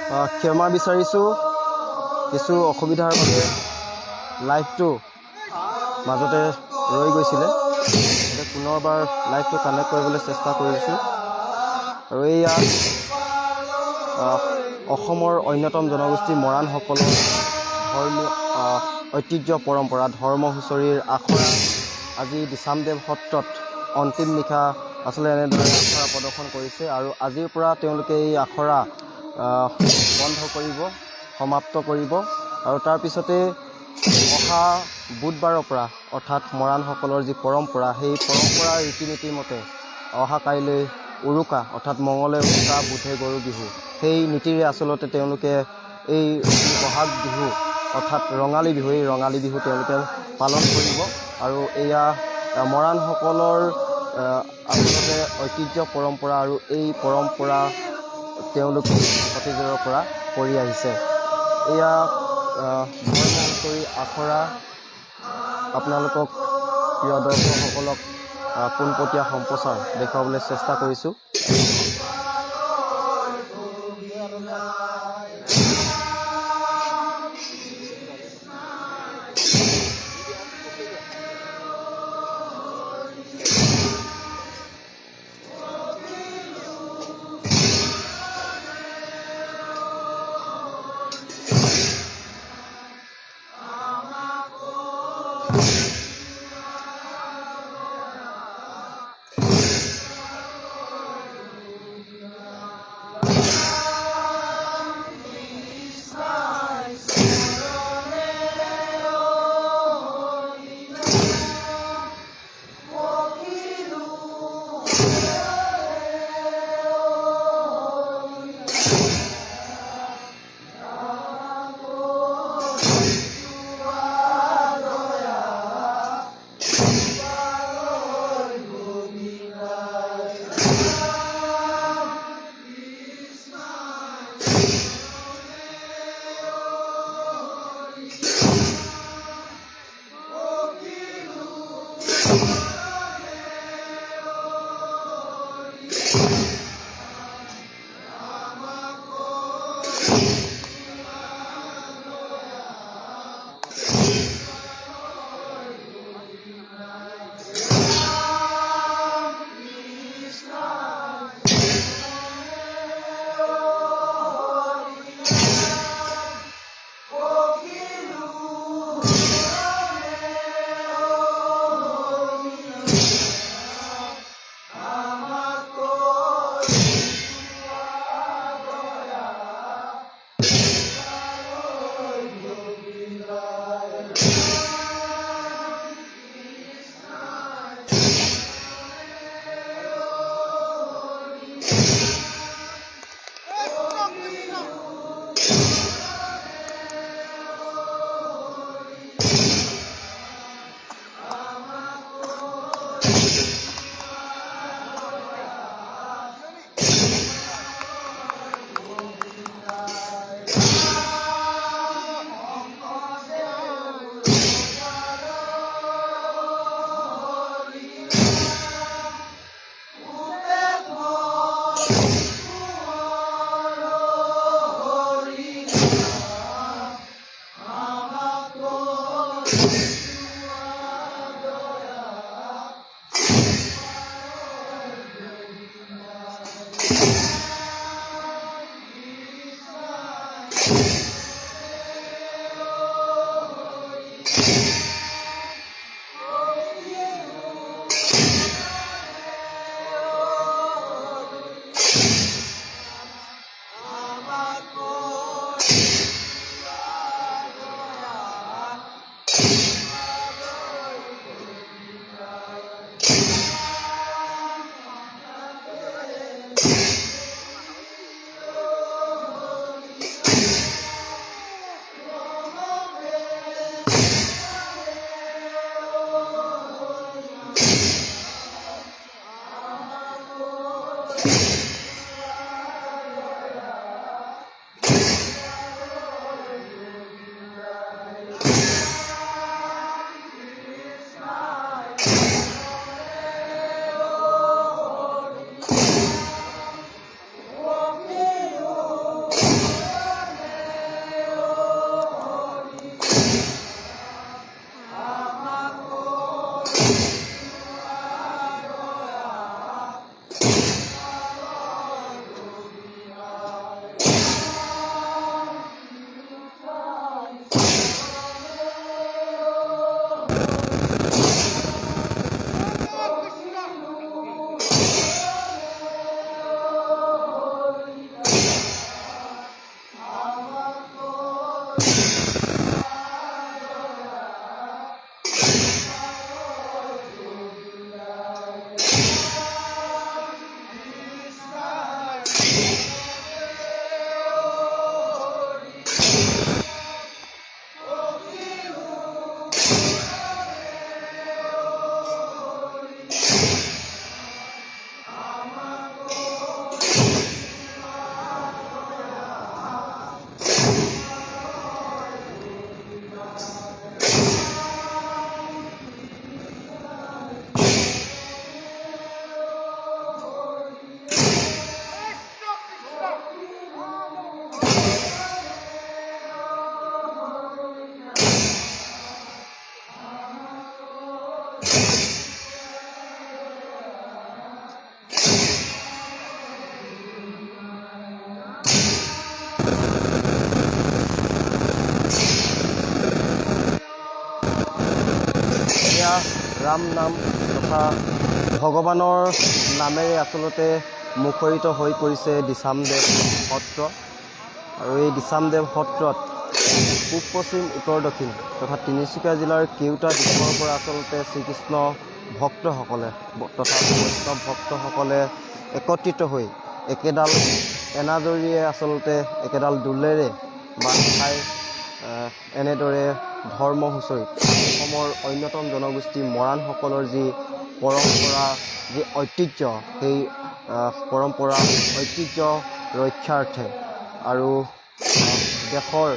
ক্ষমা বিচাৰিছোঁ কিছু অসুবিধাৰ বাবে লাইভটো মাজতে ৰৈ গৈছিলে। পুনৰবাৰ লাইভটো কানেক্ট কৰিবলৈ চেষ্টা কৰিছোঁ। আৰু এয়া অসমৰ অন্যতম জনগোষ্ঠী মৰাণসকলৰ ধৰ্মীয় ঐতিহ্য পৰম্পৰা ধৰ্ম হুঁচৰিৰ আখৰা আজি দিচামদেৱ সত্ৰত অন্তিম নিশা আচলতে এনেদৰে আখৰা প্ৰদৰ্শন কৰিছে। আৰু আজিৰ পৰা তেওঁলোকে এই আখৰা বন্ধ কৰিব, সমাপ্ত কৰিব। আৰু তাৰপিছতে অহা বুধবাৰৰ পৰা অৰ্থাৎ মৰাণসকলৰ যি পৰম্পৰা, সেই পৰম্পৰাৰ ৰীতি নীতিৰ মতে অহা কাইলৈ উৰুকা অৰ্থাৎ মঙলে উৰুকা, বুধে গৰু বিহু, সেই নীতিৰে আচলতে তেওঁলোকে এই বহাগ বিহু অৰ্থাৎ ৰঙালী বিহু, এই ৰঙালী বিহু তেওঁলোকে পালন কৰিব। আৰু এয়া মৰাণসকলৰ আচলতে ঐতিহ্য পৰম্পৰা, আৰু এই পৰম্পৰা তেওঁলোকে অতীজৰ পৰা কৰি আহিছে। এয়া ধৰ্ম হুঁচৰি আখৰা আপোনালোকক প্ৰিয় দৰ্শকসকলক পোনপটীয়া সম্প্ৰচাৰ দেখুৱাবলৈ চেষ্টা কৰিছোঁ। ৰাম নাম তথা ভগৱানৰ নামেৰে আচলতে মুখৰিত হৈ পৰিছে দিচামদেৱ সত্ৰ। আৰু এই দিচামদেৱ সত্ৰত পূব পশ্চিম উত্তৰ দক্ষিণ তথা তিনিচুকীয়া জিলাৰ কেওটা দিশৰ পৰা আচলতে শ্ৰীকৃষ্ণ ভক্তসকলে তথা বৈষ্ণৱ ভক্তসকলে একত্ৰিত হৈ একেডাল এনাজৰীয়ে আচলতে একেডাল দোলেৰে বান্ধ খাই এনেদৰে ধৰ্ম হুঁচৰিত অসমৰ অন্যতম জনগোষ্ঠী মৰাণসকলৰ যি পৰম্পৰা যি ঐতিহ্য সেই পৰম্পৰা ঐতিহ্য ৰক্ষাৰ্থে আৰু দেশৰ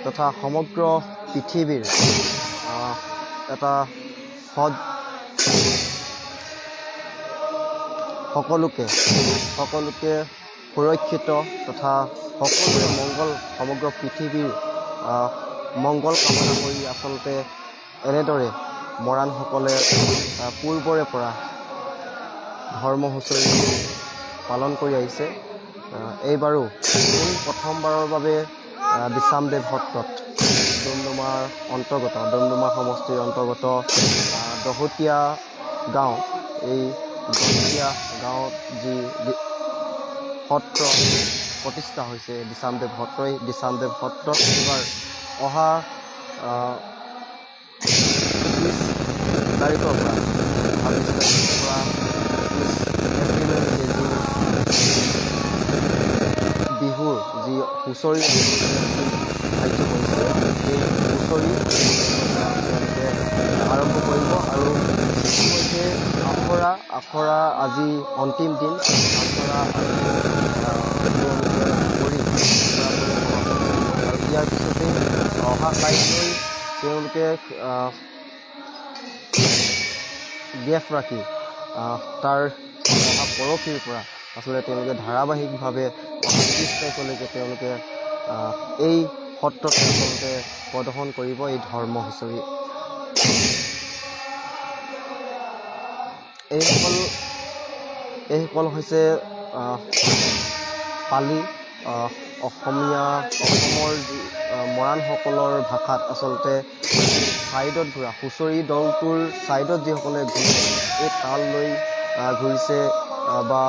তথা সমগ্ৰ পৃথিৱীৰ এটা সকলোকে সুৰক্ষিত তথা সকলোৰে মংগল সমগ্ৰ পৃথিৱীৰ মংগল কামনা কৰি আচলতে এনেদৰে মৰাণসকলে পূৰ্বৰে পৰা ধৰ্ম হুঁচৰি পালন কৰি আহিছে। এইবাৰো প্ৰথমবাৰৰ বাবে দিচামদেৱ সত্ৰত ডুমডুমাৰ অন্তৰ্গত ডুমডুমা সমষ্টিৰ অন্তৰ্গত দহোটীয়া গাঁও, এই দহোটীয়া গাঁৱত যি সত্ৰ প্ৰতিষ্ঠা হৈছে দিচামদেৱ সত্ৰই দিচামদেৱ সত্ৰত এইবাৰ অহা 20 তাৰিখৰ পৰা 20 তাৰিখৰ পৰা 21 এপ্ৰিললৈকে যি বিহুৰ যি হুঁচৰি ধাৰ্য কৰিছে সেই হুঁচৰি তেওঁলোকে আৰম্ভ কৰিব। আৰু ইতিমধ্যে আখৰা আজি অন্তিম দিন আখৰা কৰি আৰু ইয়াৰ পিছতে অহা কাইলৈ তেওঁলোকে গেপ ৰাখি তাৰ অহা পৰহিৰ পৰা আচলতে তেওঁলোকে ধাৰাবাহিকভাৱে 30 তাৰিখলৈকে তেওঁলোকে এই সত্ৰত আচলতে প্ৰদৰ্শন কৰিব এই ধৰ্ম হুঁচৰি। এইসকল হৈছে পালি অসমৰ যি মৰাণসকলৰ ভাষাত আচলতে ছাইডত ঘূৰা হুঁচৰি দলটোৰ ছাইডত যিসকলে ঘূৰে এই তাল লৈ ঘূৰিছে বা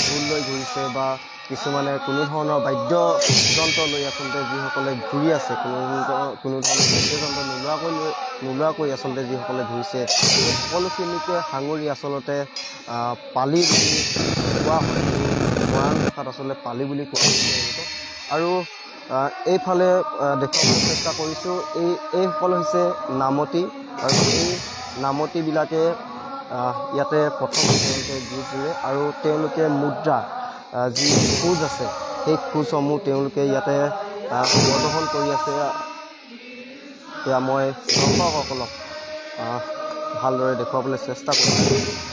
ঢোল লৈ ঘূৰিছে বা কিছুমানে কোনো ধৰণৰ বাদ্যযন্ত্ৰ লৈ আচলতে যিসকলে ঘূৰি আছে কোনো ধৰণৰ বাদ্যযন্ত্ৰ নোলোৱাকৈ আচলতে যিসকলে ঘূৰিছে এই সকলোখিনিকে সাঙুৰি আচলতে পালি বুলি কোৱা হয়। মৰাণ ভাষাত আচলতে পালি বুলি কোৱা হয়। আৰু এইফালে দেখুৱাবলৈ চেষ্টা কৰিছোঁ এইসকল হৈছে নামতি আৰু এই নামতিবিলাকে ইয়াতে প্ৰথম তেওঁলোকে গীত জুৰে আৰু তেওঁলোকে মুদ্ৰা যি খোজ আছে সেই খোজসমূহ তেওঁলোকে ইয়াতে প্ৰদৰ্শন কৰি আছে। এয়া মই দৰ্শকসকলক ভালদৰে দেখুৱাবলৈ চেষ্টা কৰিছোঁ।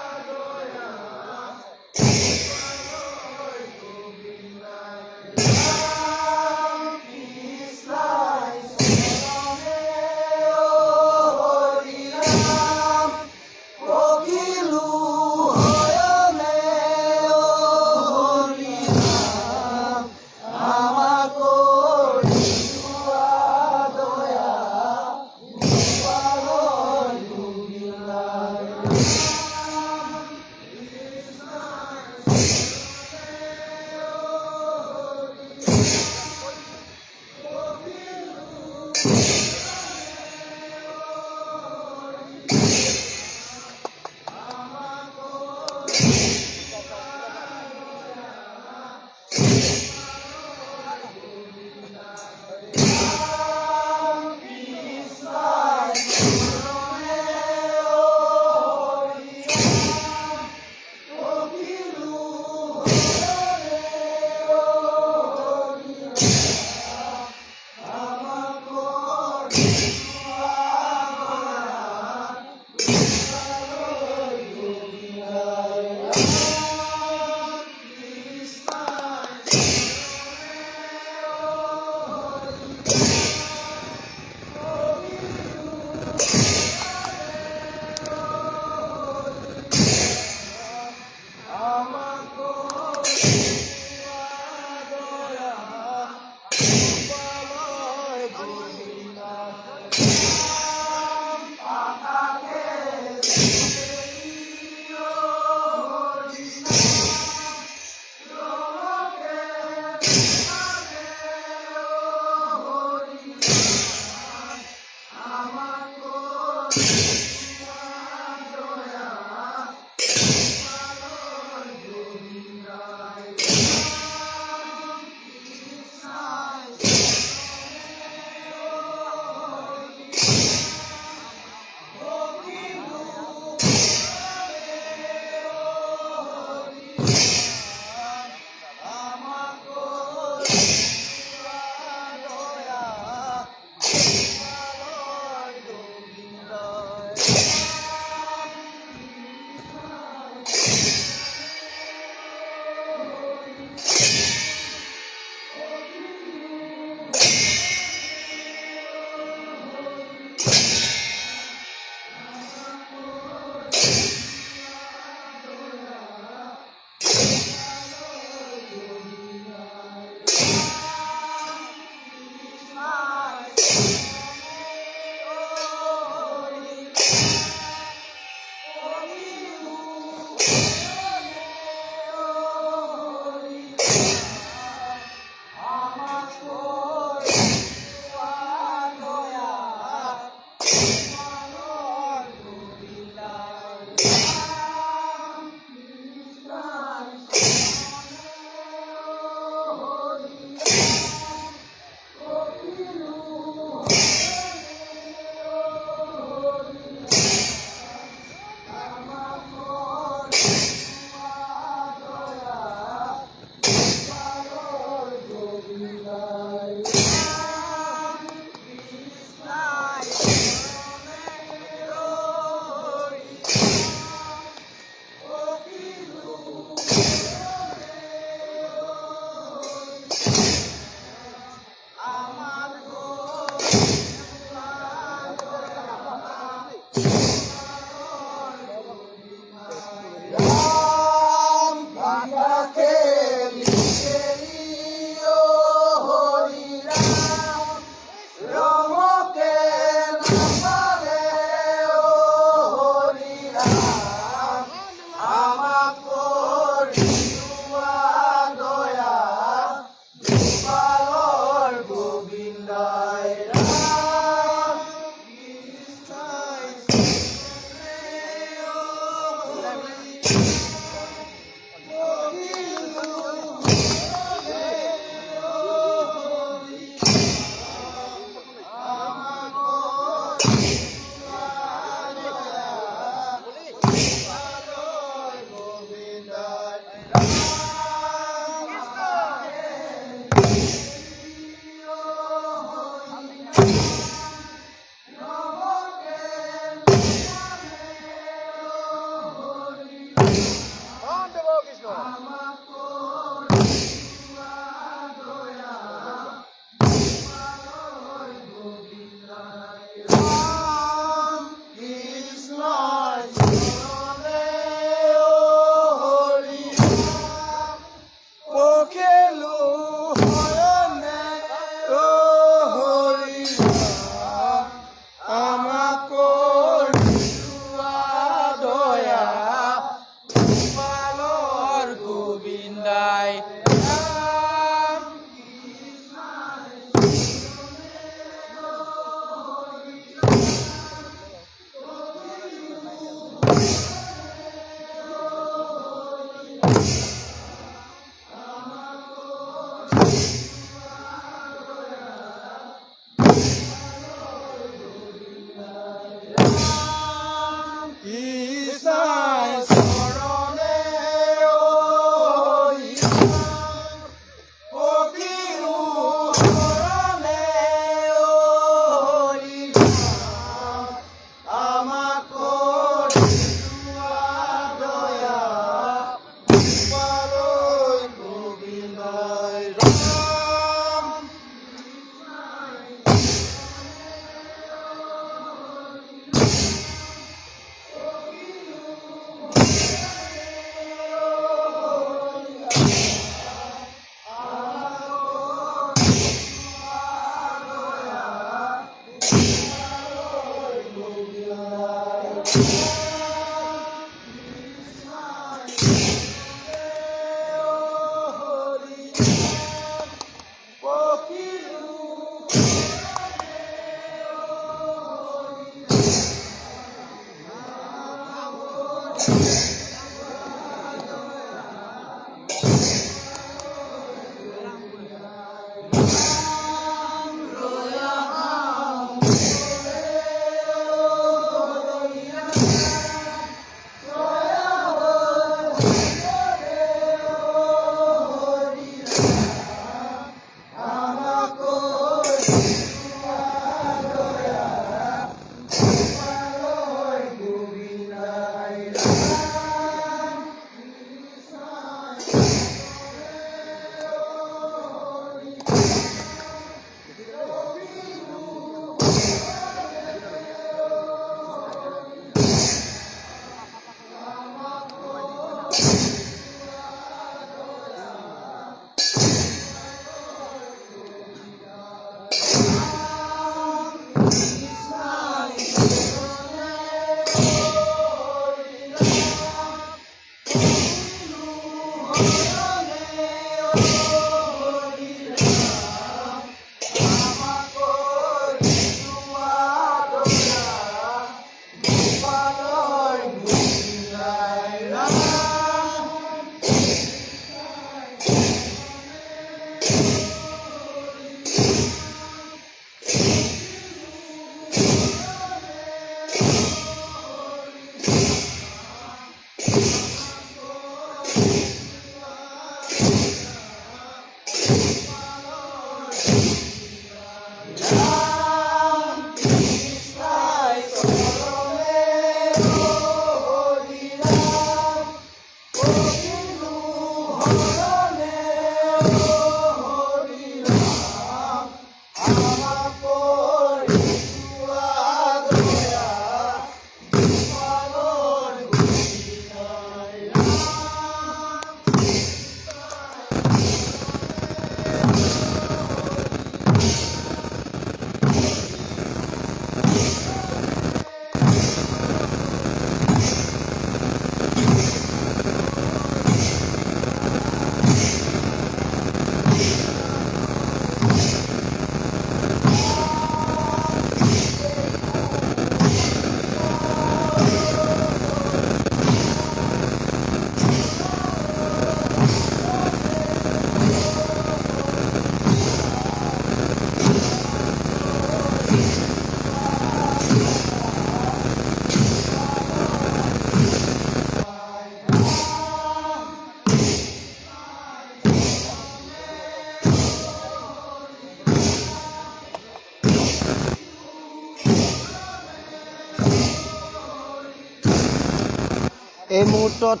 এই মুহূৰ্তত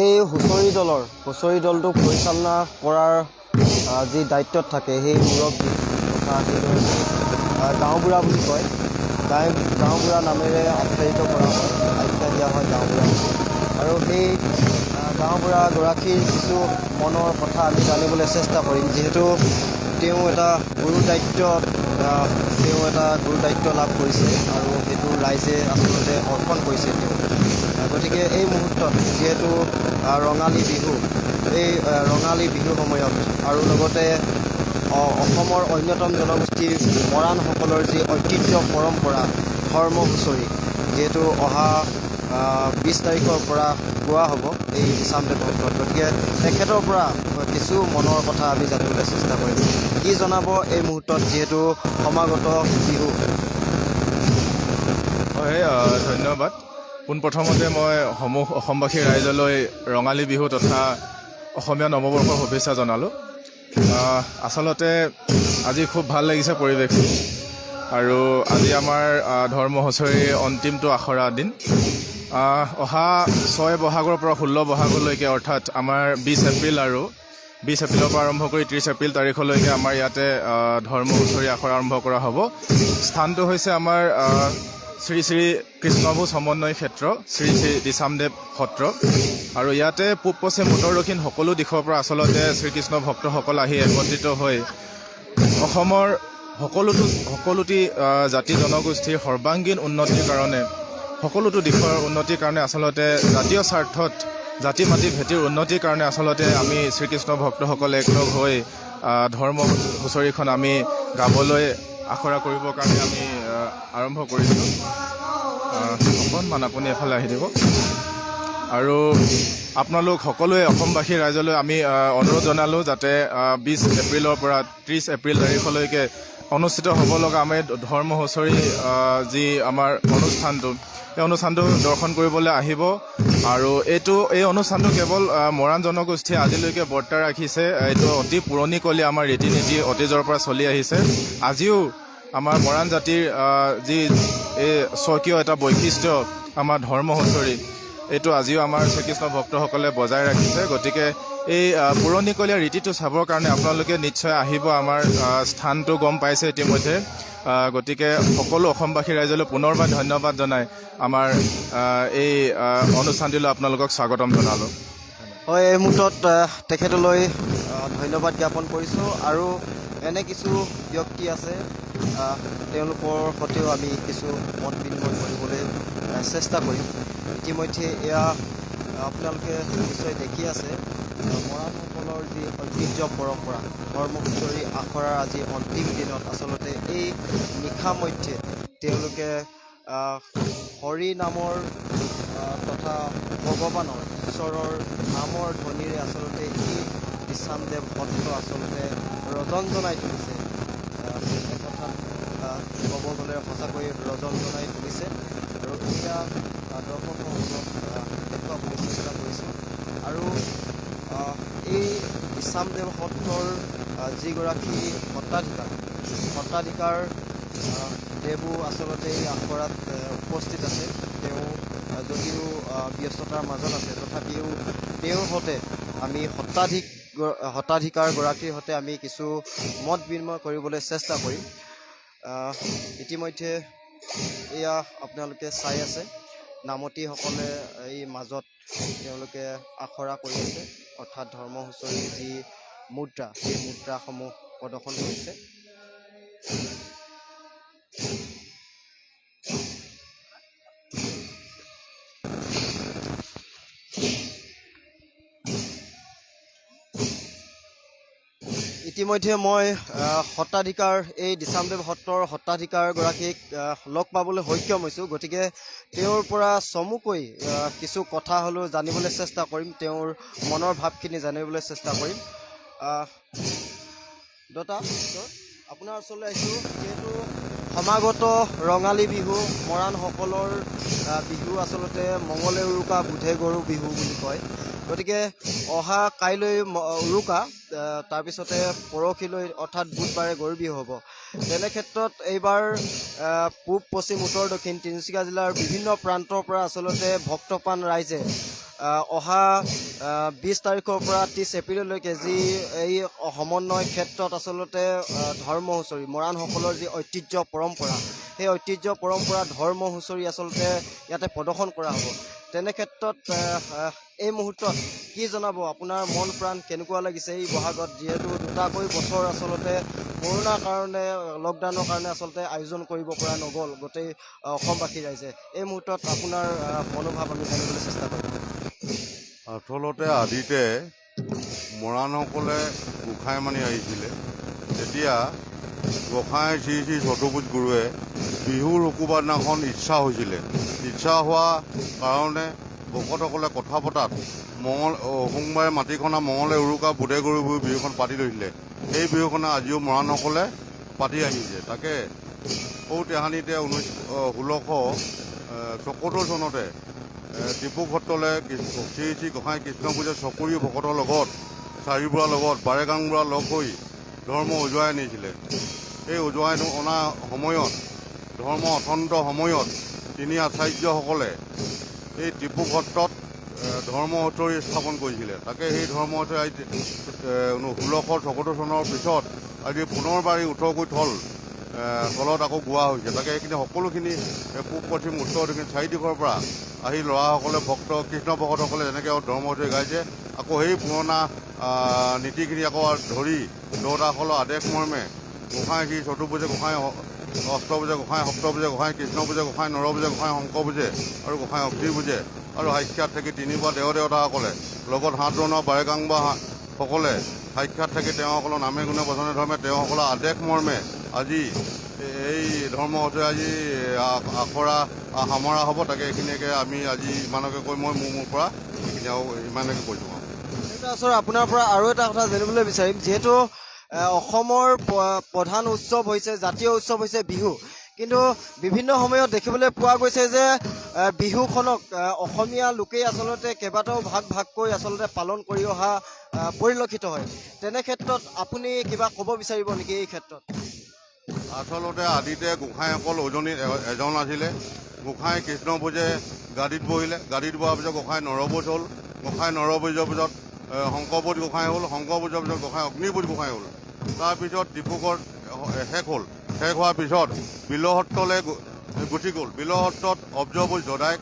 এই হুঁচৰি দলটো পৰিচালনা কৰাৰ যি দায়িত্বত থাকে সেই মুৰব্বী তথা সেইগৰাকী গাঁওবুঢ়া বুলি কয়। গাঁওবুঢ়া নামেৰে আখ্যায়িত কৰা হয়, আখ্যা দিয়া হয় গাঁওবুঢ়া বুলি। আৰু সেই গাঁওবুঢ়াগৰাকীৰ কিছু মনৰ কথা আমি জানিবলৈ চেষ্টা কৰিম, যিহেতু তেওঁ এটা গুৰু দায়িত্ব লাভ কৰিছে আৰু সেইটো ৰাইজে আচলতে অৰ্পণ কৰিছে তেওঁ। গতিকে এই মুহূৰ্তত যিহেতু ৰঙালী বিহুৰ সময়ত আৰু লগতে অসমৰ অন্যতম জনগোষ্ঠী মৰাণসকলৰ যি ঐতিহ্য পৰম্পৰা ধৰ্ম হুঁচৰি, যিহেতু অহা 20 তাৰিখৰ পৰা গোৱা হ'ব এই দিচামদেৱ সত্ৰত। গতিকে তেখেতৰ পৰা কিছু মনৰ কথা আমি জানিবলৈ চেষ্টা কৰিম, কি জনাব এই মুহূৰ্তত যিহেতু সমাগত বিহু। হয়, ধন্যবাদ। পোনপ্ৰথমতে মই সমূহ অসমবাসী ৰাইজলৈ ৰঙালী বিহু তথা অসমীয়া নৱবৰ্ষৰ শুভেচ্ছা জনালোঁ। আচলতে আজি খুব ভাল লাগিছে পৰিৱেশটো, আৰু আজি আমাৰ ধৰ্ম হুঁচৰিৰ অন্তিমটো আখৰা দিন। অহা 6 বহাগৰ পৰা 16 বহাগলৈকে, অৰ্থাৎ আমাৰ 20 এপ্ৰিলৰ পৰা আৰম্ভ কৰি 30 এপ্ৰিল তাৰিখলৈকে আমাৰ ইয়াতে ধৰ্ম হুঁচৰি আখৰা আৰম্ভ কৰা হ'ব। স্থানটো হৈছে আমাৰ শ্ৰী শ্ৰী কৃষ্ণভূ সমন্বয় ক্ষেত্ৰ, শ্ৰী শ্ৰী দিচামদেৱ সত্ৰ। আৰু ইয়াতে পূব পশ্চিম উত্তৰ দক্ষিণ সকলো দিশৰ পৰা আচলতে শ্ৰীকৃষ্ণ ভক্তসকল আহি একত্ৰিত হৈ অসমৰ সকলোটি জাতি জনগোষ্ঠীৰ সৰ্বাংগীন উন্নতিৰ কাৰণে, সকলোটো দিশৰ উন্নতিৰ কাৰণে আচলতে জাতীয় স্বাৰ্থত জাতি মাটি ভেটিৰ উন্নতিৰ কাৰণে আচলতে আমি শ্ৰীকৃষ্ণ ভক্তসকলে একলগ হৈ ধৰ্ম হুঁচৰিখন আমি গাবলৈ আখৰা কৰিবৰ কাৰণে আমি আৰম্ভ কৰিছিলোঁ। অকণমান আপুনি এফালে আহি দিব। আৰু আপোনালোক সকলোৱে অসমবাসী ৰাইজলৈ আমি অনুৰোধ জনালোঁ যাতে 20 এপ্ৰিলৰ পৰা 30 এপ্ৰিল তাৰিখলৈকে অনুষ্ঠিত হ'ব লগা আমাৰ ধৰ্ম হুঁচৰি যি আমাৰ অনুষ্ঠানটো, এই অনুষ্ঠানটো দৰ্শন কৰিবলৈ আহিব। আৰু এই অনুষ্ঠানটো কেৱল মৰাণ জনগোষ্ঠীয়ে আজিলৈকে বৰ্তাই ৰাখিছে। এইটো অতি পুৰণিকলীয়া আমাৰ ৰীতি নীতি অতীজৰ পৰা চলি আহিছে। আজিও আমাৰ মৰাণ জাতিৰ যি এই স্বকীয় এটা বৈশিষ্ট্য আমাৰ ধৰ্ম হুঁচৰি, এইটো আজিও আমাৰ শ্ৰীকৃষ্ণ ভক্তসকলে বজাই ৰাখিছে। গতিকে এই পুৰণিকলীয়া ৰীতিটো চাবৰ কাৰণে আপোনালোকে নিশ্চয় আহিব। আমাৰ স্থানটো গম পাইছে ইতিমধ্যে। গতিকে সকলো অসমবাসী ৰাইজলৈ পুনৰবাৰ ধন্যবাদ জনাই আমাৰ এই অনুষ্ঠানটিলৈ আপোনালোকক স্বাগতম জনালোঁ। হয়, এই মুহূৰ্তত তেখেতলৈ ধন্যবাদ জ্ঞাপন কৰিছোঁ। আৰু এনে কিছু ব্যক্তি আছে, তেওঁলোকৰ সৈতেও আমি কিছু মত বিনিময় কৰিবলৈ চেষ্টা কৰিম। ইতিমধ্যে এয়া আপোনালোকে নিশ্চয় দেখি আছে, মৰাণসকলৰ যি ঐতিহ্য পৰম্পৰা ধৰ্ম হুঁচৰি আখৰাৰ আজি অন্তিম দিনত আচলতে এই নিশা মধ্যে তেওঁলোকে হৰি নামৰ তথা ভগৱানৰ ঈশ্বৰৰ নামৰ ধ্বনিৰে আচলতে এই দিচামদেৱ সত্ৰ আচলতে ৰজন জনাই তুলিছে। এক কথাত ক'ব গ'লে সঁচাকৈ ৰজন জনাই তুলিছে। আৰু এতিয়া দৰ্শকসকলক দেখুৱাবলৈ চেষ্টা কৰিছোঁ। আৰু এই দিচামদেৱ সত্ৰৰ যিগৰাকী সত্ৰাধিকাৰ দেৱো আচলতে এই আখৰাত উপস্থিত আছে। তেওঁ যদিও ব্যস্ততাৰ মাজত আছে, তথাপিও তেওঁৰ সৈতে আমি সত্ৰাধিকাৰগৰাকীৰ সৈতে আমি কিছু মত বিনিময় কৰিবলৈ চেষ্টা কৰিম। ইতিমধ্যে এয়া আপোনালোকে চাই আছে, নামতীসকলে এই মাজত তেওঁলোকে আখৰা কৰি আছে, অৰ্থাৎ ধৰ্ম হুঁচৰিৰ যি মুদ্ৰা, সেই মুদ্ৰাসমূহ প্ৰদৰ্শন কৰিছে। ইতিমধ্যে মই এই দিচামদেৱ সত্ৰৰ সত্ৰাধিকাৰগৰাকীক লগ পাবলৈ সক্ষম হৈছোঁ। গতিকে তেওঁৰ পৰা চমুকৈ কিছু কথা হ'লেও জানিবলৈ চেষ্টা কৰিম, তেওঁৰ মনৰ ভাৱখিনি জানিবলৈ চেষ্টা কৰিম। দাদা, আপোনাৰ ওচৰলৈ আহিছোঁ। যিহেতু সমাগত ৰঙালী বিহু, মৰাণসকলৰ বিহু আচলতে মঙলে উৰুকা বুধে গৰু বিহু বুলি কয়। গতিকে অহা কাইলৈ উৰুকা, তাৰপিছতে পৰহিলৈ অৰ্থাৎ বুধবাৰে গৰু বিহু হ'ব। তেনে ক্ষেত্ৰত এইবাৰ পূব পশ্চিম উত্তৰ দক্ষিণ তিনিচুকীয়া জিলাৰ বিভিন্ন প্ৰান্তৰ পৰা আচলতে ভক্তপ্ৰাণ ৰাইজে অহা 20 তাৰিখৰ পৰা 30 এপ্ৰিললৈকে যি এই সমন্বয় ক্ষেত্ৰত আচলতে ধৰ্ম হুঁচৰি মৰাণসকলৰ যি ঐতিহ্য পৰম্পৰা সেই ঐতিহ্য পৰম্পৰা ধৰ্ম হুঁচৰি আচলতে ইয়াতে প্ৰদৰ্শন কৰা হ'ব তেনে ক্ষেত্ৰত এই মুহূৰ্তত কি জনাব আপোনাৰ মন প্ৰাণ কেনেকুৱা লাগিছে এই বহাগত যিহেতু দুটাকৈ বছৰ আচলতে কৰোণাৰ কাৰণে লকডাউনৰ কাৰণে আচলতে আয়োজন কৰিব পৰা নগ'ল গোটেই অসমবাসী ৰাইজে এই মুহূৰ্তত আপোনাৰ মনোভাৱ আমি জানিবলৈ চেষ্টা কৰিম আচলতে আদিতে মৰাণসকলে গোসাঁই মানি আহিছিলে তেতিয়া গোসাঁই শ্ৰী শ্ৰী চতুৰ্ভুজ গুৰুৱে বিহুৰ শুকুৰবাৰ দিনাখন ইচ্ছা হৈছিলে ইচ্ছা হোৱা কাৰণে ভকতসকলে কথা পতাত সোমবাৰে মাটিখনা মঙলে উৰুকা বুধে গৰু বিহুখন পাতি লৈছিলে সেই বিহুখনে আজিও মৰাণসকলে পাতি আহিছে তাকে সৌ তেহানিতে 1674 চনতে ডিব্ৰুগড়লৈ শ্ৰী শ্ৰী গোসাঁই কৃষ্ণ পূজা চকুৰি ভকতৰ লগত চাৰিবুঢ়াৰ লগত বাৰেগাংবুঢ়া লগ হৈ ধৰ্ম উজুৱাই আনিছিলে এই উজুৱাই অনা সময়ত ধৰ্ম অত্যন্ত সময়ত তিনি আচাৰ্যসকলে এই ডিব্ৰুগড়ত ধৰ্ম হুঁচৰি স্থাপন কৰিছিলে তাকে সেই ধৰ্ম হুঁচৰি 1674 চনৰ পিছত আজি পুনৰবাৰ ওঠৰকৈ তলত আকৌ গোৱা হৈছে তাকে সেইখিনি সকলোখিনি পূব পশ্চিম উত্তৰ দক্ষিণ চাৰিদিশৰ পৰা আহি ল'ৰাসকলে কৃষ্ণ ভকতসকলে যেনেকৈ ধৰ্ম হুঁচৰি গাইছে আকৌ সেই পুৰণা নীতিখিনি আকৌ ধৰি দেউতাসকলৰ আদেশ মৰ্মে গোসাঁই শ্ৰী চতুৰ্ভুজে গোসাঁই অষ্টভুজে গোসাঁই সপ্তভুজে গোসাঁই কৃষ্ণ পূজে গোসাঁই নৰভুজে গোসাঁই শংকৰ পূজে আৰু গোসাঁই অগ্নি পূজে আৰু সাক্ষাৎ থাকি তিনিবাৰ দেৱতাসকলে লগত হাত বনোৱা বাৰেগাংবাসকলে সাক্ষাৎ থাকি তেওঁসকলৰ নামে গুণে বচনে ধৰ্মে তেওঁসকলৰ আদেশ মৰ্মে আজি এই ধৰ্ম হুঁচৰি আজি আখৰা সামৰা হ'ব তাকে এইখিনিকে আমি আজি ইমানকে কৈ মই মোৰ পৰা এইখিনি আৰু ইমানকে কৈছোঁ আপোনাৰ পৰা আৰু এটা কথা জানিবলৈ বিচাৰিম যিহেতু অসমৰ প্ৰধান উৎসৱ হৈছে জাতীয় উৎসৱ হৈছে বিহু কিন্তু বিভিন্ন সময়ত দেখিবলৈ পোৱা গৈছে যে বিহুখনক অসমীয়া লোকেই আচলতে কেইবাটাও ভাগকৈ আচলতে পালন কৰি অহা পৰিলক্ষিত হয় তেনে ক্ষেত্ৰত আপুনি কিবা ক'ব বিচাৰিব নেকি এই ক্ষেত্ৰত আচলতে আদিতে গোসাঁইসকল এজন আছিলে গোসাঁই কৃষ্ণ পূজে গাদীত বহিলে গাদীত বহাৰ পিছত গোসাঁই নৰভোজ হ'ল গোসাঁই নৰভোজৰ পিছত শংকৰভোজ গোসাঁই হ'ল শংকৰভোজৰ পিছত গোসাঁই অগ্নিভোজ গোসাঁই হ'ল তাৰপিছত ডিব্ৰুগড় শেষ হ'ল শেষ হোৱাৰ পিছত বিলসত্ৰলৈ গুচি গ'ল বিলসত্ৰত অব্জভোজ দদাইক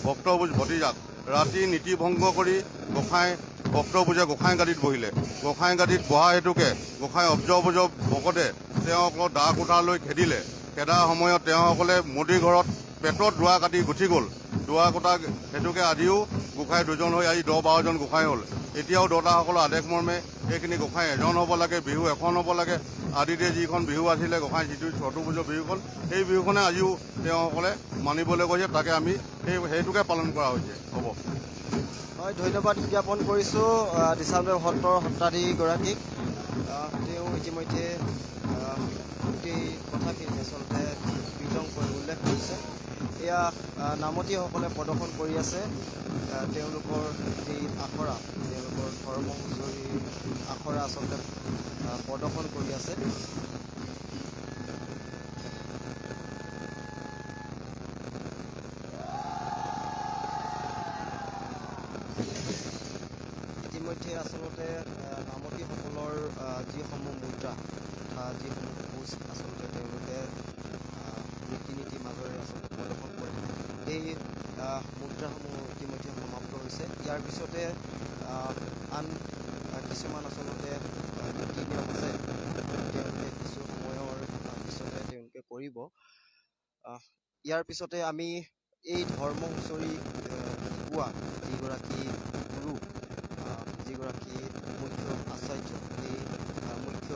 ভক্তভোজ ভতিজাক ৰাতি নীতি ভংগ কৰি গোসাঁই ভক্তভোজে গোসাঁই গাদীত বহিলে গোসাঁই গাদীত বহা হেতুকে গোসাঁই অব্জভোজৰ ভকতে তেওঁসকলক দা কোঠালৈ খেদিলে খেদাৰ সময়ত তেওঁসকলে মোদীৰ ঘৰত পেটত দুৱা কাটি গুচি গ'ল দুৱা কোটা হেতুকে আজিও গোসাঁই দুজন হৈ আজি 10-12জন গোসাঁই হ'ল এতিয়াও দেউতাসকলৰ আদেশ মৰ্মে এইখিনি গোসাঁই এজন হ'ব লাগে বিহু এখন হ'ব লাগে আদিতে যিখন বিহু আছিলে গোসাঁই যিটো চতুৰ্ভুজৰ বিহুখন সেই বিহুখনে আজিও তেওঁসকলে মানিবলৈ কৈছে তাকে আমি সেইটোকে পালন কৰা হৈছে হ'ব হয় ধন্যবাদ জ্ঞাপন কৰিছোঁ দিচামদেৱ সত্ৰৰ সত্ৰাধিগৰাকীক তেওঁ ইতিমধ্যে গোটেই কথাখিনি আচলতে বিতংকৈ উল্লেখ কৰিছে এয়া নামতীসকলে প্ৰদৰ্শন কৰি আছে তেওঁলোকৰ যি আখৰা তেওঁলোকৰ ধৰ্ম হুঁচৰি আখৰা আচলতে প্ৰদৰ্শন কৰি আছে ইতিমধ্যে আচলতে নামতীসকলৰ যিসমূহ মুদ্ৰা তথা যিসমূহ পোজ আচলতে তেওঁলোকে ৰীতি নীতিৰ মাজেৰে আচলতে প্ৰদৰ্শন কৰে এই মুদ্ৰাসমূহ ইতিমধ্যে সমাপ্ত হৈছে ইয়াৰ পিছতে আন কিছুমান আচলতে নীতি নিয়ম আছে তেওঁলোকে কিছু সময়ৰ পিছতে তেওঁলোকে কৰিব ইয়াৰ পিছতে আমি এই ধৰ্ম হুঁচৰি শিকোৱা যিগৰাকী গুৰু যিগৰাকী মুখ্য আচাৰ্য এই মুখ্য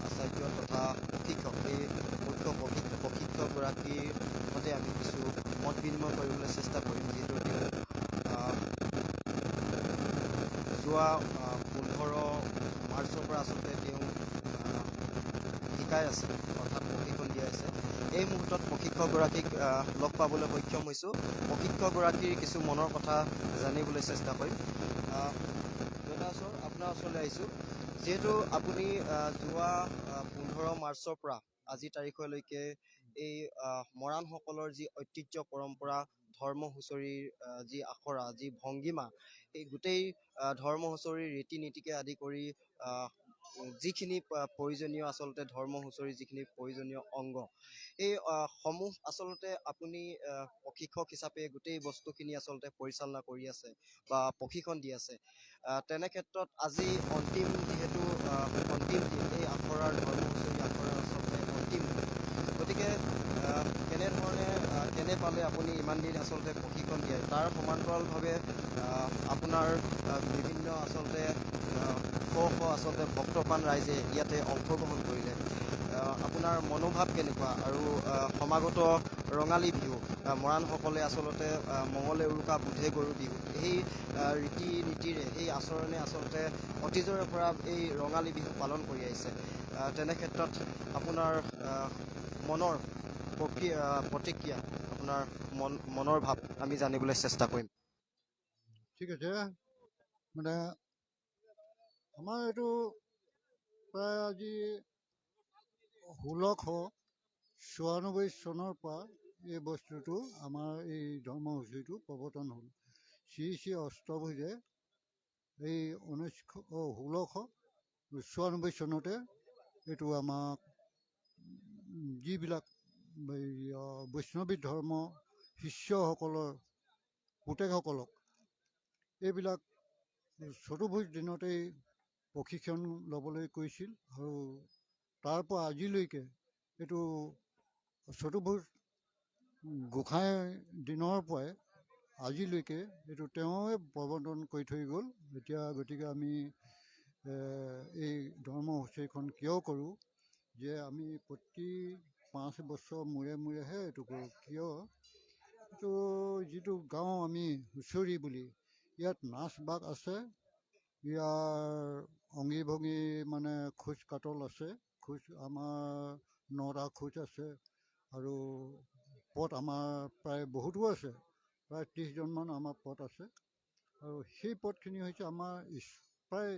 আচাৰ্য তথা প্ৰশিক্ষক এই মুখ্য প্ৰশিক্ষকগৰাকীৰ সৈতে আমি কিছু মত বিনিময় কৰিবলৈ চেষ্টা কৰিম যিহেতু তেওঁ যোৱা 15 মাৰ্চৰ পৰা আচলতে তেওঁ শিকাই আছে অৰ্থাৎ প্ৰশিক্ষণ দিয়াই আছে এই মুহূৰ্তত প্ৰশিক্ষকগৰাকীক লগ পাবলৈ সক্ষম হৈছোঁ প্ৰশিক্ষকগৰাকীৰ কিছু মনৰ কথা জানিবলৈ চেষ্টা কৰিম আপোনাৰ ওচৰলৈ আহিছোঁ যিহেতু আপুনি যোৱা 15 মাৰ্চৰ পৰা আজি তাৰিখলৈকে এই মৰাণসকলৰ যি ঐতিহ্য পৰম্পৰা ধৰ্ম হুঁচৰিৰ যি আখৰা, যি ভংগীমা, এই গোটেই ধৰ্ম হুঁচৰিৰ ৰীতি নীতিকে আদি কৰি যিখিনি প্ৰয়োজনীয় আচলতে ধৰ্ম হুঁচৰিৰ যিখিনি প্ৰয়োজনীয় অংগ, এই সমূহ আচলতে আপুনি প্ৰশিক্ষক হিচাপে গোটেই বস্তুখিনি আচলতে পৰিচালনা কৰি আছে বা প্ৰশিক্ষণ দি আছে। তেনে ক্ষেত্ৰত আজি অন্তিম যিহেতু অন্তিম দিন, এই আখৰাৰ ধৰ্ম হুঁচৰি আখৰাৰ আচলতে অন্তিম দিন। গতিকে কেনে পালে আপুনি ইমান দিন আচলতে প্ৰশিক্ষণ দিয়ে, তাৰ সমান্তৰালভাৱে আপোনাৰ বিভিন্ন আচলতে আচলতে ভক্তপ্ৰাণ ৰাইজে ইয়াতে অংশগ্ৰহণ কৰিলে। আপোনাৰ মনোভাৱ কেনেকুৱা? আৰু সমাগত ৰঙালী বিহু, মৰাণসকলে আচলতে মঙলে উৰুকা বুধে গৰু বিহু, সেই ৰীতি নীতিৰে সেই আচৰণে আচলতে অতীজৰে পৰা এই ৰঙালী বিহু পালন কৰি আহিছে। তেনে ক্ষেত্ৰত আপোনাৰ মনৰ প্ৰতিক্ৰিয়া, আপোনাৰ মনৰ ভাৱ আমি জানিবলৈ চেষ্টা কৰিম। ঠিক আছে, মানে আমাৰ এইটো প্ৰায় আজি 1694 চনৰ পৰা এই বস্তুটো আমাৰ এই ধৰ্মসূচীটো প্ৰৱৰ্তন হ'ল। শ্ৰী শ্ৰী অষ্টভুজে এই 1694 চনতে এইটো আমাক যিবিলাক বৈষ্ণৱী ধৰ্ম শিষ্যসকলৰ পুতেকসকলক এইবিলাক চতুৰ্ভুজ দিনতেই প্ৰশিক্ষণ ল'বলৈ কৈছিল। আৰু তাৰ পৰা আজিলৈকে এইটো চতুৰ্ভুজ গোঁসাই দিনৰ পৰাই আজিলৈকে এইটো তেওঁৱে প্ৰৱৰ্তন কৰি থৈ গ'ল। এতিয়া গতিকে আমি এই ধৰ্ম হুঁচৰিখন কিয় কৰোঁ, যে আমি প্ৰতি 5 বছৰ মূৰে মূৰেহে এইটো কৰোঁ। কিয়, এইটো যিটো গাওঁ আমি হুঁচৰি বুলি, ইয়াত নাচ বাগ আছে, ইয়াৰ অংগী ভংগী মানে খোজ কাটল আছে, খোজ আমাৰ 9টা খোজ আছে, আৰু পদ আমাৰ প্ৰায় বহুতো আছে, প্ৰায় 30জনমান আমাৰ পদ আছে। আৰু সেই পদখিনি হৈছে আমাৰ প্ৰায়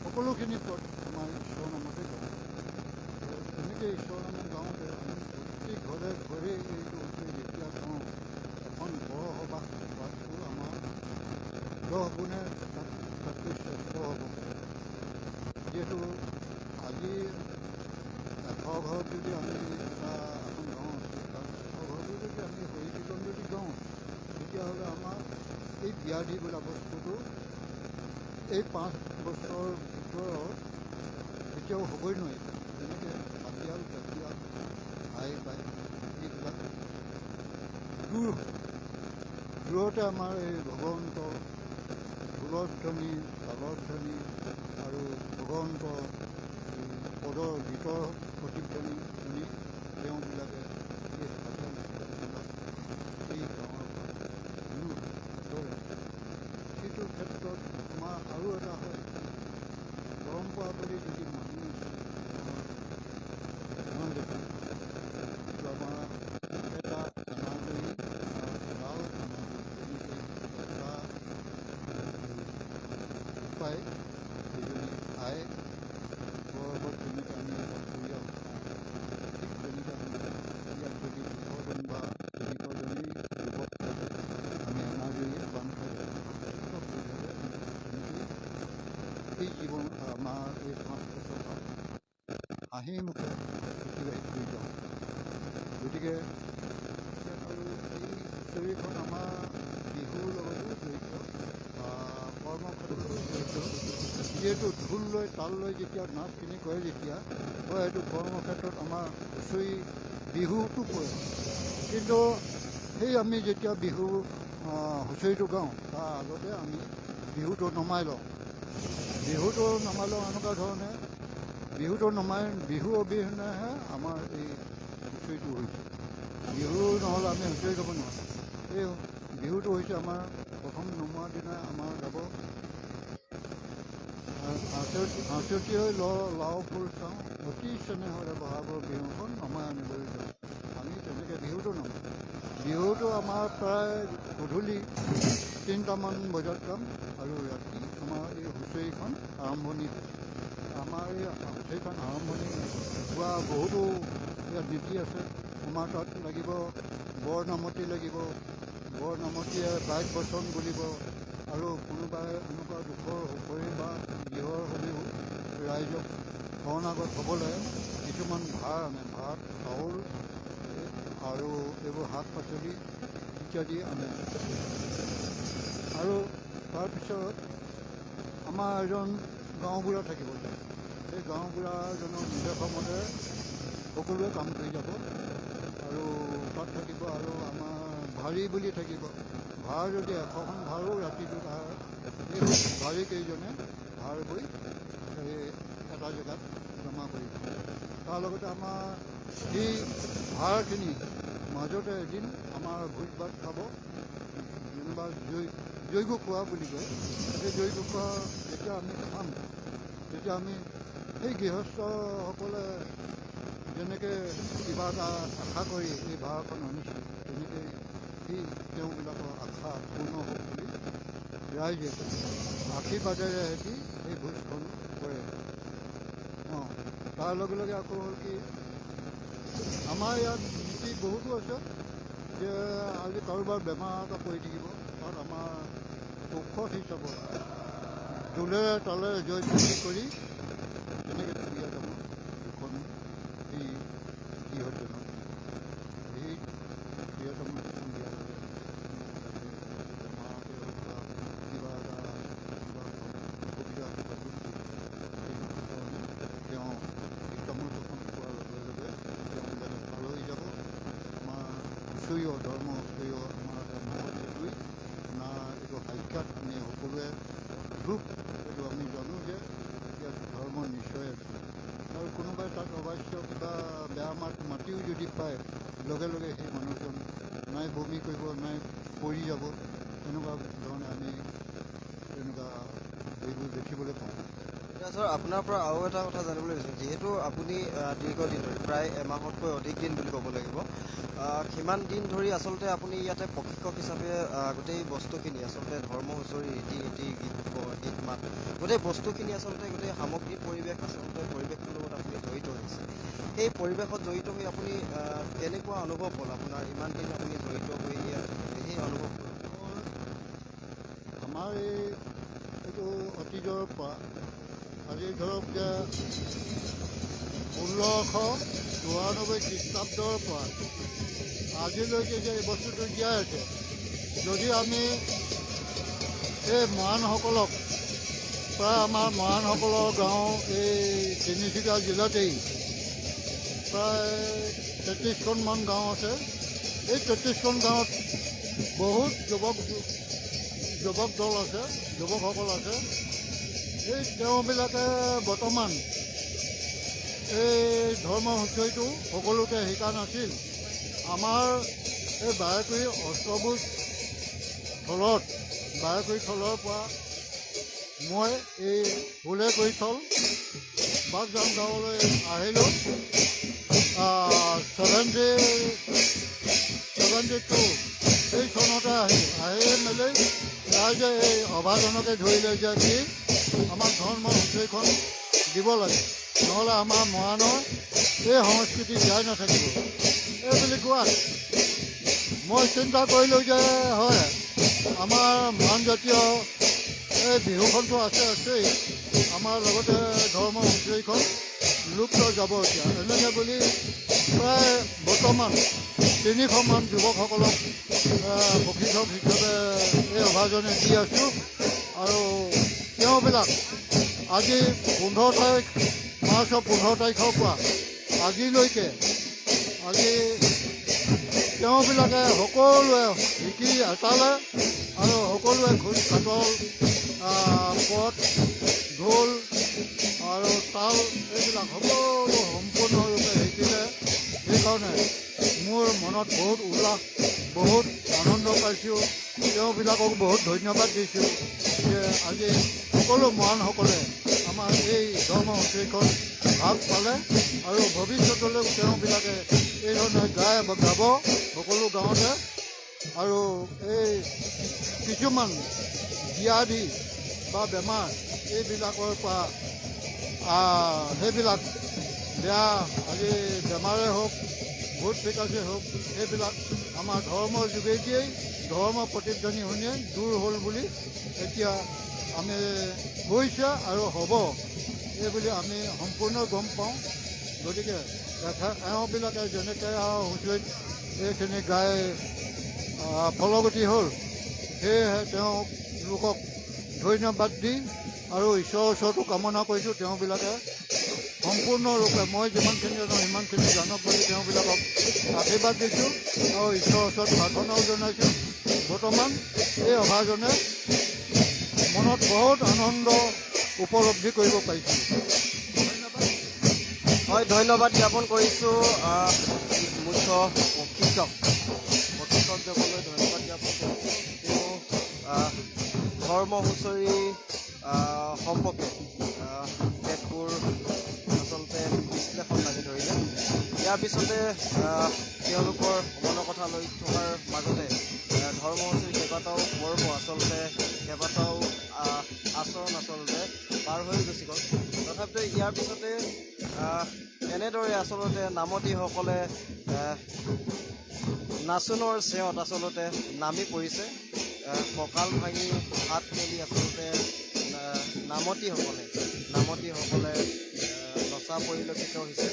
সকলোখিনি পদ আমাৰ ঈশ্বৰৰ নামতে গাওঁ। এনেকৈ ঈশ্বৰৰ নামত গাঁৱতে আমি প্ৰতি ঘৰে ঘৰে এইটো হুঁচৰি যেতিয়া গাওঁ, এখন বৰ সবাহ হোৱাটো আমাৰ 10 গুণে তাতকৈ শ্ৰেষ্ঠ হ'ব। যিহেতু আজি 100 ঘৰত যদি আমি এটা এখন গাঁও আছে, তাত 100 ঘৰতো যদি আমি হৰি কীৰ্তন যদি গাওঁ, তেতিয়াহ'লে আমাৰ এই ব্যাধি বোলা বস্তুটো এই 5 বছৰৰ ভিতৰত কেতিয়াও হ'বই নোৱাৰিব। যেনেকৈ হাতিয়াল জাতিয়াল আই পায়, এইবিলাক দূৰতে আমাৰ এই ভগৱন্ত ঢোলৰ ধ্বনি, তালৰ ধ্বনি আৰু ভগৱন্ত পদৰ গীতৰ প্ৰতিধ্বনি শুনি তেওঁবিলাকে এই হাতিয়ালবিলাক এই গাঁৱৰ পৰা সেইটো ক্ষেত্ৰত আমাৰ আৰু এটা হয়, পৰম্পৰা বুলি যদি মানি আছে আমাৰ দেখোন আমাৰ এটা এনাজৰী এডাল এনাজৰী এটা উপায় এজনী আই পৰৱত যেনেকৈ আমি এটা পৰিয়াল, ঠিক তেনেকৈ আমি ইয়াত যদি 200জন বা 300জনী যুৱক থাকে, আমি এনাজৰীয়ে বান্ধ খাই এই জীৱন আমাৰ এই 5 বছৰ হাঁহি মুখে অতিবাহিত কৰি যাওঁ। গতিকে আৰু এই হুঁচৰিখন আমাৰ বিহুৰ লগতো জড়িত, কৰ্মক্ষেত্ৰতো জড়িত। যিহেতু ঢোল লৈ তাল লৈ যেতিয়া নাচখিনি কৰে, যেতিয়া হয় সেইটো কৰ্মক্ষেত্ৰত আমাৰ হুঁচৰি বিহুটো পৰে। কিন্তু সেই আমি যেতিয়া বিহু হুঁচৰিটো গাওঁ, তাৰ আগতে আমি বিহুটো নমাই লওঁ। বিহুটো নমাই লওঁ এনেকুৱা ধৰণে, বিহুটো নমাই বিহু অবিহনেহে আমাৰ এই হুঁচৰিটো হৈছে। বিহু নহ'লে আমি হুঁচৰি গাব নোৱাৰোঁ। এই বিহুটো হৈছে আমাৰ প্ৰথম নমোৱাৰ দিনাই আমাৰ গাব হাঁচতি হৈ লাও ফুল চাওঁ, অতি চেনেহৰে বহাগৰ বিহুখন নমাই আনিবলৈ যাওঁ। আমি তেনেকৈ বিহুটো নমাওঁ। বিহুটো আমাৰ প্ৰায় গধূলি 3টামান বজাত গাম, আৰু ৰাতি আমাৰ এই হুঁচৰিখন আৰম্ভণি হয়। আমাৰ এই হুঁচৰিখন আৰম্ভণি হোৱা বহুতো ইয়াত নীতি আছে। আমাৰ তাত লাগিব বৰনামতি লাগিব, বৰ নামতীয়ে বাইক বচন বুলিব আৰু কোনোবাই এনেকুৱা দুখৰ সুখৰি বা গৃহৰ হ'লেও ৰাইজক শৰণাগত হ'বলৈ কিছুমান ভাৰ আনে, ভাত চাউল আৰু এইবোৰ শাক পাচলি ইত্যাদি আনে। আৰু তাৰপিছত আমাৰ এজন গাঁওবুঢ়া থাকিব, সেই গাঁওবুঢ়াজনৰ নিৰ্দেশমতে সকলোৱে কাম কৰি যাব। আৰু তাত থাকিব আৰু আমাৰ ভাৰী বুলি থাকিব, ভাৰ যদি 100খন ভাৰো ৰাতিটো তাৰ এই ভাৰীকেইজনে ভাৰ বৈ এই এটা জেগাত জমা কৰিব। তাৰ লগতে আমাৰ সেই ভাৰখিনি মাজতে এদিন আমাৰ ভোজ ভাত খাব, যেনিবা জৈগ খোৱা বুলি কয়। সেই জৈগ খোৱা যেতিয়া আমি খাম, তেতিয়া আমি সেই গৃহস্থসকলে যেনেকৈ কিবা এটা আশা কৰি এই ভাৰখন আনিছিল, তেনেকৈ সেই তেওঁবিলাকৰ আশা পূৰ্ণ হওক বুলি ৰাইজে আশীৰ্বাদেৰে সিহঁতি এই ভোজখন কৰে। তাৰ লগে লগে আকৌ হ'ল কি, আমাৰ ইয়াত নীতি বহুতো আছে যে আজি কাৰোবাৰ বেমাৰ এটা পৰি থাকিব, তাত আমাৰ ঔষধ হিচাপত দোলেৰে তালেৰে জয় কৰি তেনেকৈ দিয়া যাব দুখন এই গৃহজনক। সেই গৃহজনক দুখন দিয়া যাব, বেমাৰতে হওক বা কিবা এটা অসুবিধা তেওঁ এই তামোল দুখন খোৱাৰ লগে লগে তেওঁবিলাকে ভাল হৈ যাব। আমাৰ হুঁচৰিও ধৰ্ম হুঁচৰিও আমাৰ এটা নামত সেইটোৱেই না, এইটো সাক্ষাৎ আমি সকলোৱে ৰূপ, এইটো আমি জানো যে ইয়াত ধৰ্ম নিশ্চয় আছে। আৰু কোনোবাই তাত অৱশ্য কিবা বেয়া মাতিও যদি পায়, লগে লগে সেই মানুহজন নাই বমি কৰিব, নাই পৰি যাব, তেনেকুৱা ধৰণে আমি তেনেকুৱা এইবোৰ দেখিবলৈ পাওঁ। এতিয়া ছাৰ, আপোনাৰ পৰা আৰু এটা কথা জানিবলৈ বিচাৰিছোঁ। যিহেতু আপুনি দীৰ্ঘদিন ধৰি প্ৰায় এমাহতকৈ অধিক দিন বুলি ক'ব লাগিব, সিমান দিন ধৰি আচলতে আপুনি ইয়াতে প্ৰশিক্ষক হিচাপে গোটেই বস্তুখিনি আচলতে ধৰ্ম হুঁচৰি ৰীতি নীতি গীত মাত গোটেই বস্তুখিনি আচলতে গোটেই সামগ্ৰিক পৰিৱেশ আচলতে পৰিৱেশটোৰ লগত আপুনি জড়িত হৈছে। সেই পৰিৱেশত জড়িত হৈ আপুনি কেনেকুৱা অনুভৱ হ'ল? আপোনাৰ ইমান দিন আপুনি জড়িত হৈ ইয়াত সেই অনুভৱ আমাৰ এইটো অতীজৰ পৰা আজি ধৰক যে 1694 খ্ৰীষ্টাব্দৰ পৰা আজিলৈকে যে এই বস্তুটো জীয়াই আছে, যদি আমি এই মৰাণসকলক প্ৰায় আমাৰ মৰাণসকলৰ গাঁও এই তিনিচুকীয়া জিলাতেই প্ৰায় 33খনমান গাঁও আছে। এই 33খন গাঁৱত বহুত যুৱক দল আছে, যুৱকসকল আছে। এই তেওঁবিলাকে বৰ্তমান এই ধৰ্ম হুঁচৰিটো সকলোকে শিকা নাছিল। আমাৰ এই বাৰেকুৰি অষ্টভুজ থলত, বাৰেকুৰি থলৰ পৰা মই এই ফুলেকুৰি থল বাগজান গাঁৱলৈ আহিলোঁ 72 এই চনতে আহি মেলি ৰাইজে এই সভাজনকে ধৰিলে যে কি আমাক ধৰ্ম হুঁচৰিখন দিব লাগে, নহ'লে আমাৰ মৰাণৰ এই সংস্কৃতি জীয়াই নাথাকিব। এই বুলি কোৱাত মই চিন্তা কৰিলোঁ যে হয়, আমাৰ মৰাণ জাতীয় এই বিহুখনটো আছেই, আমাৰ লগতে ধৰ্ম হুঁচৰিখন লুপ্ত যাব এতিয়া। এনেকৈ বুলি প্ৰায় বৰ্তমান 300মান যুৱকসকলক প্ৰশিক্ষক হিচাপে এই সভাজনে দি আছোঁ। আৰু তেওঁবিলাক আজি 15 তাৰিখ, মাৰ্চৰ 15 তাৰিখৰ পৰা আজিলৈকে তেওঁবিলাকে সকলোৱে শিকি আতালে আৰু সকলোৱে খোজ কাটল, পথ, ঢোল আৰু তাল এইবিলাক সকলো সম্পূৰ্ণৰূপে শিকিলে। সেইকাৰণে মোৰ মনত বহুত উল্লাস, বহুত আনন্দ পাইছোঁ। তেওঁবিলাকক বহুত ধন্যবাদ দিছোঁ যে আজি সকলো মৰাণসকলে আমাৰ এই ধৰ্ম হুঁচৰিখন ভাগ পালে আৰু ভৱিষ্যতলৈও তেওঁবিলাকে এইধৰণে গাব সকলো গাঁৱতে। আৰু এই কিছুমান ব্যাধি বা বেমাৰ এইবিলাকৰ পৰা সেইবিলাক বেয়া আজি বেমাৰে হওক, ভূত পিশাচে হওক, সেইবিলাক আমাৰ ধৰ্মৰ যোগেদিয়েই ধৰ্ম প্ৰতিধ্বনি শুনি দূৰ হ'ল বুলি এতিয়া আমি হৈছে আৰু হ'ব এই বুলি আমি সম্পূৰ্ণ গম পাওঁ। গতিকে এওঁবিলাকে যেনেকৈ হুঁচৰিত এইখিনি গাই ফলগতি হ'ল, সেয়েহে তেওঁক লোকক ধন্যবাদ দি আৰু ঈশ্বৰৰ ওচৰতো কামনা কৰিছোঁ তেওঁবিলাকে সম্পূৰ্ণৰূপে মই যিমানখিনি জানো সিমানখিনি জানক বুলি তেওঁবিলাকক আশীৰ্বাদ দিছোঁ আৰু ঈশ্বৰৰ ওচৰত প্ৰাৰ্থনাও জনাইছোঁ। বৰ্তমান এই অভাজনে মনত বহুত আনন্দ উপলব্ধি কৰিব পাৰিছোঁ। হয়, ধন্যবাদ জ্ঞাপন কৰিছোঁ মুখ্য প্ৰশিক্ষকদেৱলৈ ধন্যবাদ জ্ঞাপন কৰিছোঁ। তেওঁ ধৰ্ম হুঁচৰি সম্পৰ্কে বেদবোৰ আচলতে বিশ্লেষণ দাঙি ধৰিলে। ইয়াৰ পিছতে তেওঁলোকৰ মনৰ কথা লৈ থকাৰ মাজতে ধৰ্ম হুঁচৰি কেইবাটাও পৰ্ব আচলতে কেইবাটাও আচৰণ আচলতে পাৰ হৈ গুচি গ'ল। তথাপিতো ইয়াৰ পিছতে এনেদৰে আচলতে নামতীসকলে নাচোনৰ চেৱত আচলতে নামি পৰিছে। কঁকাল ভাঙি হাত মেলি আচলতে নামতীসকলে নচা পৰিলক্ষিত হৈছে।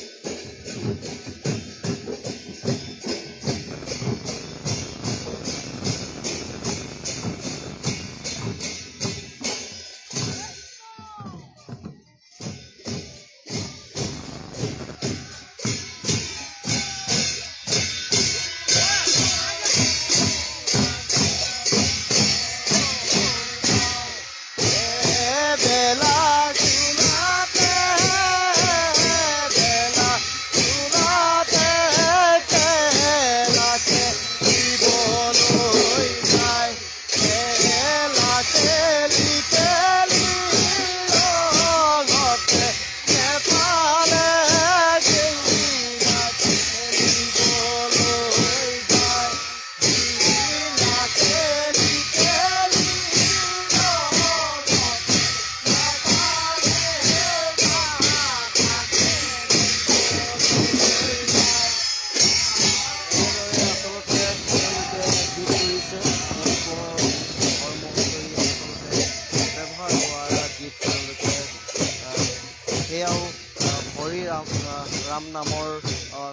ৰাম নামৰ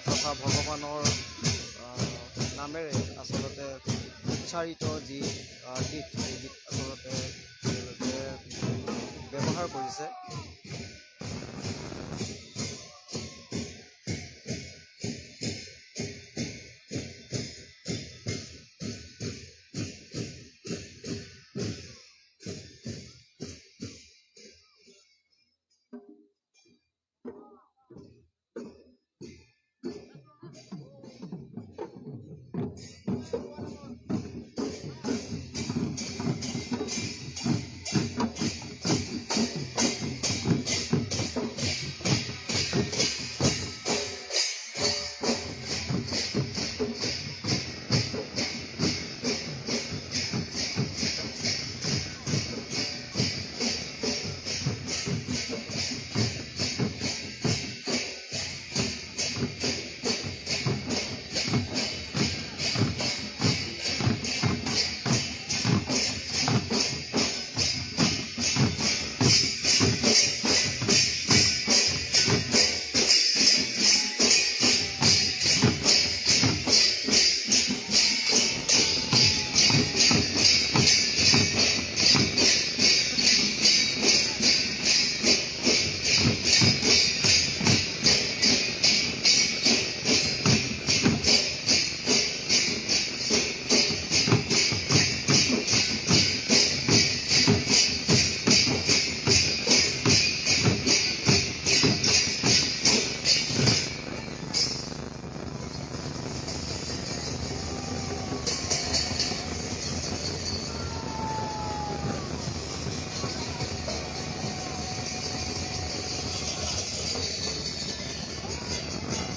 তথা ভগৱানৰ নামেৰে আচলতে উচ্চাৰিত যি গীত, সেই গীত আচলতে তেওঁলোকে ব্যৱহাৰ কৰিছে।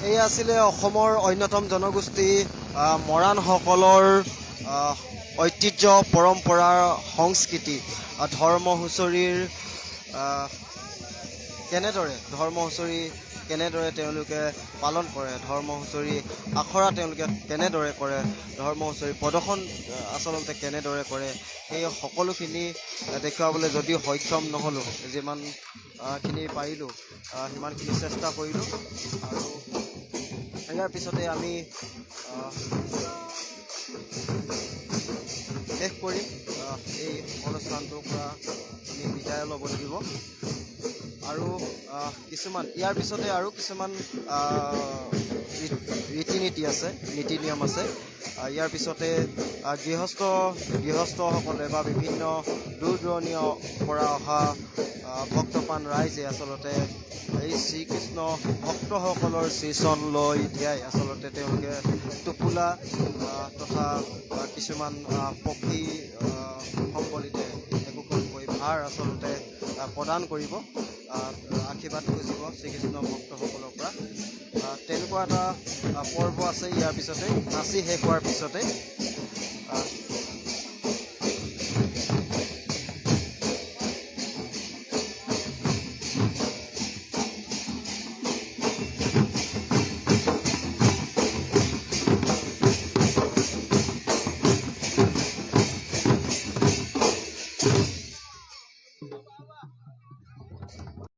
এই আছিলে অসমৰ অন্যতম জনগোষ্ঠী মৰাণসকলৰ ঐতিহ্য, পৰম্পৰা, সংস্কৃতি, ধৰ্ম হুঁচৰিৰ কেনেদৰে ধৰ্ম হুঁচৰি কেনেদৰে তেওঁলোকে পালন কৰে, ধৰ্ম হুঁচৰি আখৰা তেওঁলোকে কেনেদৰে কৰে, ধৰ্ম হুঁচৰি প্ৰদৰ্শন আচলতে কেনেদৰে কৰে, সেই সকলোখিনি দেখুৱাবলৈ যদিও সক্ষম নহ'লোঁ, যিমানখিনি পাৰিলোঁ সিমানখিনি চেষ্টা কৰিলোঁ। আৰু ইয়াৰ পিছতে আমি শেষ কৰিম। এই অনুষ্ঠানটোৰ পৰা আমি বিদায় ল'ব লাগিব। আৰু ইয়াৰ পিছতে আৰু কিছুমান ৰীতি নীতি আছে, নীতি নিয়ম আছে। ইয়াৰ পিছতে গৃহস্থসকলে বা বিভিন্ন দূৰ দূৰণিৰ পৰা অহা ভক্তপ্ৰাণ ৰাইজে আচলতে এই শ্ৰীকৃষ্ণ ভক্তসকলৰ শ্ৰীচৰণ লৈ দিয়াই আচলতে তেওঁলোকে টোপোলা তথা কিছুমান পক্ষী সম্বলিতে একোখনকৈ ভাৰ আচলতে প্ৰদান কৰিব, আশীৰ্বাদ খুজিব শ্ৰীকৃষ্ণ ভক্তসকলৰ পৰা। তেনেকুৱা এটা পৰ্ব আছে। ইয়াৰ পিছতে নাচি শেষ হোৱাৰ পিছতে